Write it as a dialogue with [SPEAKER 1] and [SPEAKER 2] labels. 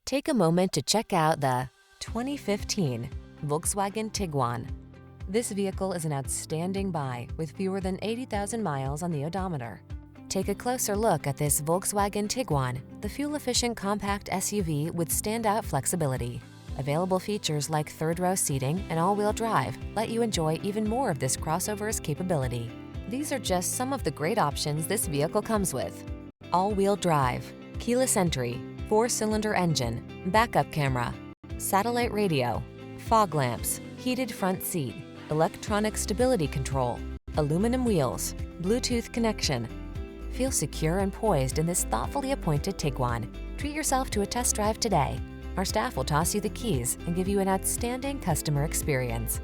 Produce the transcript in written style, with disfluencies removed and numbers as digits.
[SPEAKER 1] Take a moment to check out the 2015 Volkswagen Tiguan. This vehicle is an outstanding buy with fewer than 80,000 miles on the odometer. Take a closer look at this Volkswagen Tiguan, the fuel-efficient compact SUV with standout flexibility. Available features like third-row seating and all-wheel drive let you enjoy even more of this crossover's capability. These are just some of the great options this vehicle comes with: all-wheel drive, keyless entry, 4-cylinder engine, backup camera, satellite radio, fog lamps, heated front seat, electronic stability control, aluminum wheels, Bluetooth connection. Feel secure and poised in this thoughtfully appointed Tiguan. Treat yourself to a test drive today. Our staff will toss you the keys and give you an outstanding customer experience.